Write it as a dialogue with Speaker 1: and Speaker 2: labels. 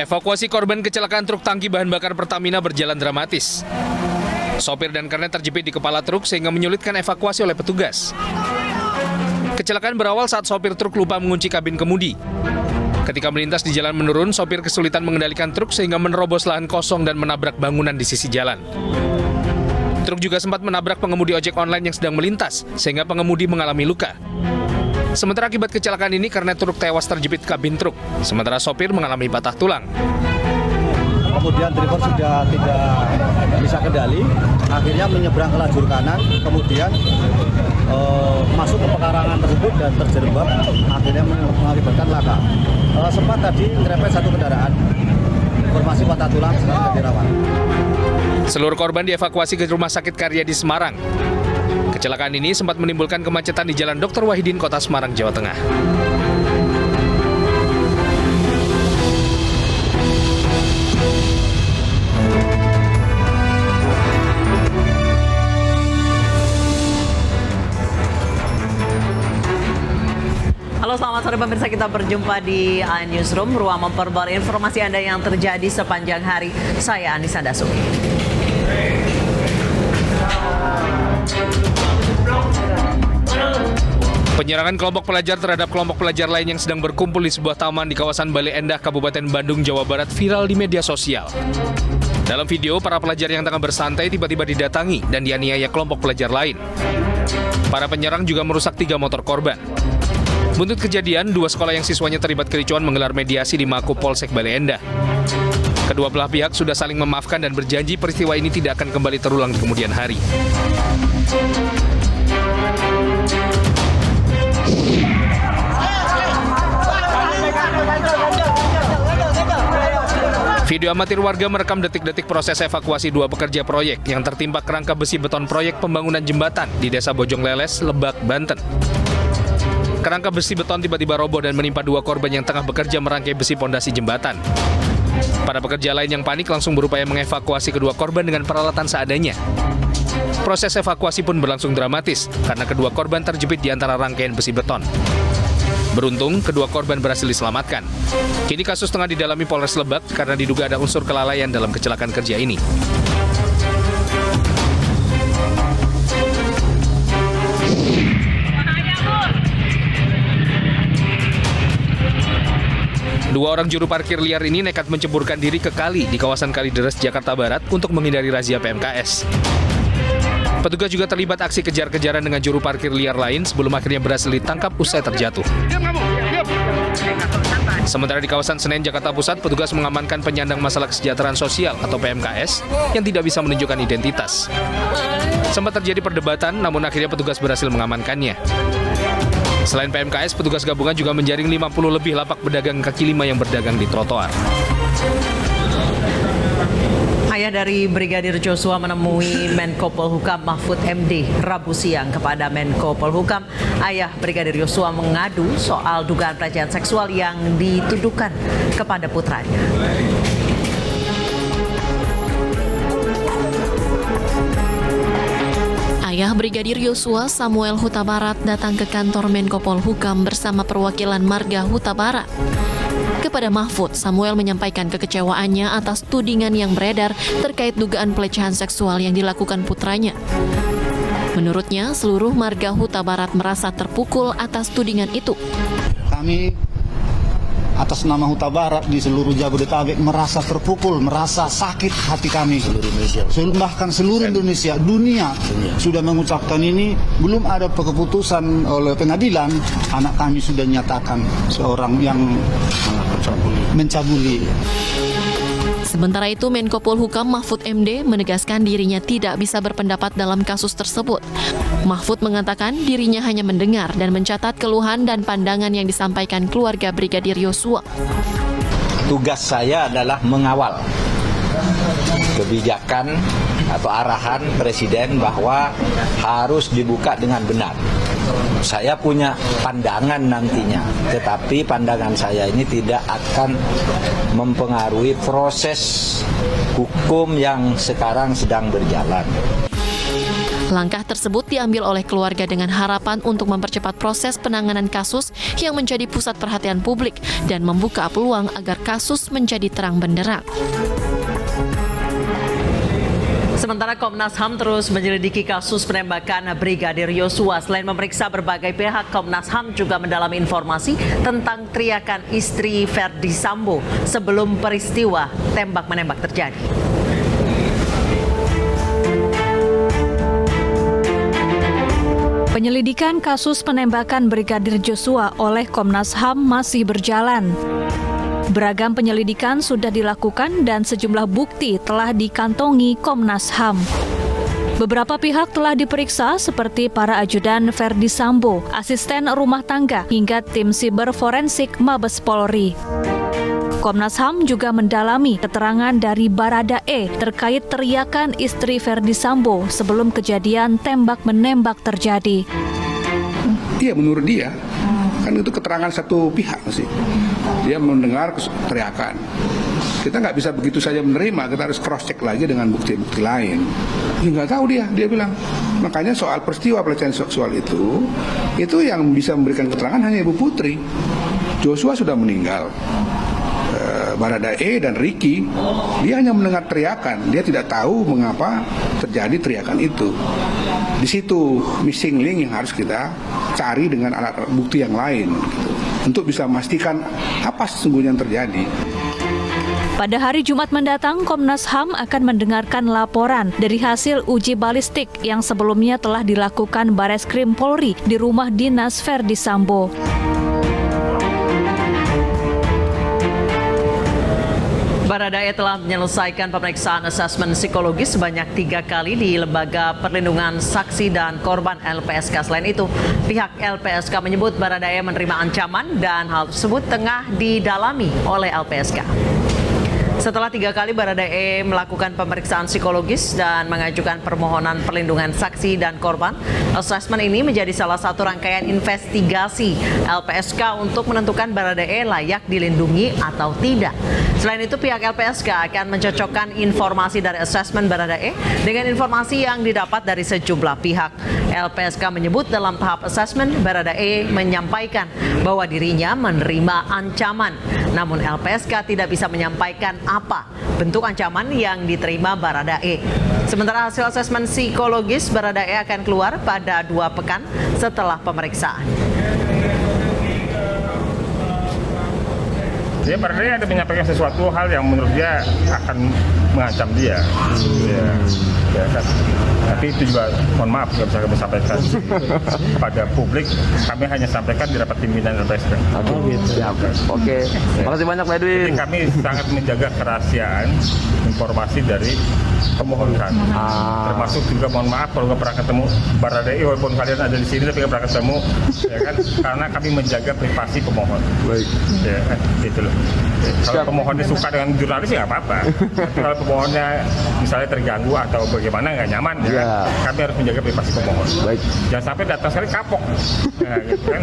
Speaker 1: Evakuasi korban kecelakaan truk tangki bahan bakar Pertamina berjalan dramatis. Sopir dan kernet terjepit di kepala truk sehingga menyulitkan evakuasi oleh petugas. Kecelakaan berawal saat sopir truk lupa mengunci kabin kemudi. Ketika melintas di jalan menurun, sopir kesulitan mengendalikan truk sehingga menerobos lahan kosong dan menabrak bangunan di sisi jalan. Truk juga sempat menabrak pengemudi ojek online yang sedang melintas, sehingga pengemudi mengalami luka. Sementara akibat kecelakaan ini karena truk tewas terjepit kabin truk, sementara sopir mengalami patah tulang.
Speaker 2: Kemudian driver sudah tidak bisa kendali, akhirnya menyeberang ke lajur kanan, kemudian masuk ke pekarangan tersebut dan terjerembab, akhirnya mengakibatkan laka. Sempat tadi ngerepet satu kendaraan, informasi patah tulang sedang dirawat.
Speaker 1: Seluruh korban dievakuasi ke Rumah Sakit Karyadi Semarang. Kecelakaan ini sempat menimbulkan kemacetan di Jalan Dr. Wahidin, Kota Semarang, Jawa Tengah.
Speaker 3: Halo, selamat sore pemirsa, kita berjumpa di Newsroom, ruang memperbarui informasi Anda yang terjadi sepanjang hari. Saya Anissa Dasuki.
Speaker 1: Penyerangan kelompok pelajar terhadap kelompok pelajar lain yang sedang berkumpul di sebuah taman di kawasan Bale Endah, Kabupaten Bandung, Jawa Barat viral di media sosial. Dalam video, para pelajar yang tengah bersantai tiba-tiba didatangi dan dianiaya kelompok pelajar lain. Para penyerang juga merusak 3 motor korban. Buntut kejadian, 2 sekolah yang siswanya terlibat kericuan menggelar mediasi di Mako Polsek Bale Endah. Kedua belah pihak sudah saling memaafkan dan berjanji peristiwa ini tidak akan kembali terulang di kemudian hari. Video amatir warga merekam detik-detik proses evakuasi 2 pekerja proyek yang tertimpa kerangka besi beton proyek pembangunan jembatan di Desa Bojong Leles, Lebak, Banten. Kerangka besi beton tiba-tiba roboh dan menimpa 2 korban yang tengah bekerja merangkai besi pondasi jembatan. Para pekerja lain yang panik langsung berupaya mengevakuasi kedua korban dengan peralatan seadanya. Proses evakuasi pun berlangsung dramatis karena kedua korban terjepit di antara rangkaian besi beton. Beruntung, kedua korban berhasil diselamatkan. Kini kasus tengah didalami Polres Lebak karena diduga ada unsur kelalaian dalam kecelakaan kerja ini. Dua orang juru parkir liar ini nekat menceburkan diri ke kali di kawasan Kalideres, Jakarta Barat untuk menghindari razia PMKS. Petugas juga terlibat aksi kejar-kejaran dengan juru parkir liar lain sebelum akhirnya berhasil ditangkap usai terjatuh. Sementara di kawasan Senen, Jakarta Pusat, petugas mengamankan penyandang masalah kesejahteraan sosial atau PMKS yang tidak bisa menunjukkan identitas. Sempat terjadi perdebatan, namun akhirnya petugas berhasil mengamankannya. Selain PMKS, petugas gabungan juga menjaring 50 lebih lapak pedagang kaki lima yang berdagang di trotoar.
Speaker 3: Ayah dari Brigadir Joshua menemui Menko Polhukam Mahfud MD Rabu siang. Kepada Menko Polhukam, ayah Brigadir Joshua mengadu soal dugaan pelecehan seksual yang dituduhkan kepada putranya.
Speaker 4: Ayah Brigadir Joshua, Samuel Huta Barat, datang ke kantor Menko Polhukam bersama perwakilan marga Huta Barat. Kepada Mahfud, Samuel menyampaikan kekecewaannya atas tudingan yang beredar terkait dugaan pelecehan seksual yang dilakukan putranya. Menurutnya, seluruh marga Huta Barat merasa terpukul atas tudingan itu.
Speaker 5: Kami atas nama Huta Barat di seluruh Jabodetabek merasa terpukul, merasa sakit hati kami. Bahkan seluruh Indonesia, dunia sudah mengucapkan ini. Belum ada keputusan oleh pengadilan, anak kami sudah nyatakan seorang yang mencabuli.
Speaker 4: Sementara itu, Menko Polhukam Mahfud MD menegaskan dirinya tidak bisa berpendapat dalam kasus tersebut. Mahfud mengatakan dirinya hanya mendengar dan mencatat keluhan dan pandangan yang disampaikan keluarga Brigadir Joshua.
Speaker 6: Tugas saya adalah mengawal kebijakan atau arahan Presiden bahwa harus dibuka dengan benar. Saya punya pandangan nantinya, tetapi pandangan saya ini tidak akan mempengaruhi proses hukum yang sekarang sedang berjalan.
Speaker 4: Langkah tersebut diambil oleh keluarga dengan harapan untuk mempercepat proses penanganan kasus yang menjadi pusat perhatian publik dan membuka peluang agar kasus menjadi terang benderang.
Speaker 3: Sementara Komnas HAM terus menyelidiki kasus penembakan Brigadir Yosua. Selain memeriksa berbagai pihak, Komnas HAM juga mendalami informasi tentang teriakan istri Verdi Sambo sebelum peristiwa tembak-menembak terjadi.
Speaker 7: Penyelidikan kasus penembakan Brigadir Joshua oleh Komnas HAM masih berjalan. Beragam penyelidikan sudah dilakukan dan sejumlah bukti telah dikantongi Komnas HAM. Beberapa pihak telah diperiksa seperti para ajudan Verdi Sambo, asisten rumah tangga, hingga tim siber forensik Mabes Polri. Komnas HAM juga mendalami keterangan dari Baradae terkait teriakan istri Verdi Sambo sebelum kejadian tembak-menembak terjadi.
Speaker 8: Iya, menurut dia, kan itu keterangan satu pihak sih. Dia mendengar teriakan. Kita nggak bisa begitu saja menerima, kita harus cross-check lagi dengan bukti-bukti lain. Ya, nggak tahu dia bilang. Makanya soal peristiwa pelecehan seksual itu yang bisa memberikan keterangan hanya Ibu Putri. Joshua sudah meninggal. Baradae dan Ricky, dia hanya mendengar teriakan, dia tidak tahu mengapa terjadi teriakan itu. Di situ missing link yang harus kita cari dengan alat bukti yang lain, gitu, untuk bisa memastikan apa sesungguhnya yang terjadi.
Speaker 7: Pada hari Jumat mendatang, Komnas HAM akan mendengarkan laporan dari hasil uji balistik yang sebelumnya telah dilakukan Bareskrim Polri di rumah dinas Verdi Sambo.
Speaker 3: Baradae telah menyelesaikan pemeriksaan asesmen psikologis sebanyak 3 kali di Lembaga Perlindungan Saksi dan Korban LPSK. Selain itu, pihak LPSK menyebut Baradae menerima ancaman dan hal tersebut tengah didalami oleh LPSK. Setelah 3 kali Baradae melakukan pemeriksaan psikologis dan mengajukan permohonan perlindungan saksi dan korban, asesmen ini menjadi salah satu rangkaian investigasi LPSK untuk menentukan Baradae layak dilindungi atau tidak. Selain itu, pihak LPSK akan mencocokkan informasi dari asesmen Baradae dengan informasi yang didapat dari sejumlah pihak. LPSK menyebut dalam tahap asesmen, Baradae menyampaikan bahwa dirinya menerima ancaman. Namun LPSK tidak bisa menyampaikan apa bentuk ancaman yang diterima Baradae. Sementara hasil asesmen psikologis Baradae akan keluar pada 2 pekan setelah pemeriksaan.
Speaker 9: Dia Baradae ada menyampaikan sesuatu hal yang menurut dia akan mengancam dia. Ya kan. Tapi itu juga mohon maaf nggak bisa kami sampaikan pada publik. Kami hanya sampaikan di rapat pimpinan LPSK.
Speaker 10: Oke. Makasih banyak Pak Edwin.
Speaker 9: Jadi kami sangat menjaga kerahasiaan informasi dari pemohon kami. Termasuk juga mohon maaf kalau nggak pernah ketemu Baradae, walaupun kalian ada di sini tapi nggak pernah ketemu, ya kan? Karena kami menjaga privasi pemohon. Baik. Ya, gitu loh. Kalau pemohonnya suka dengan jurnalis ya nggak apa-apa. Kalau pemohonnya misalnya terganggu atau bagaimana nggak nyaman, ya kan? Kami harus menjaga privasi pemohon. Baik. Jangan sampai datang sekali kapok. Nah, gitu kan.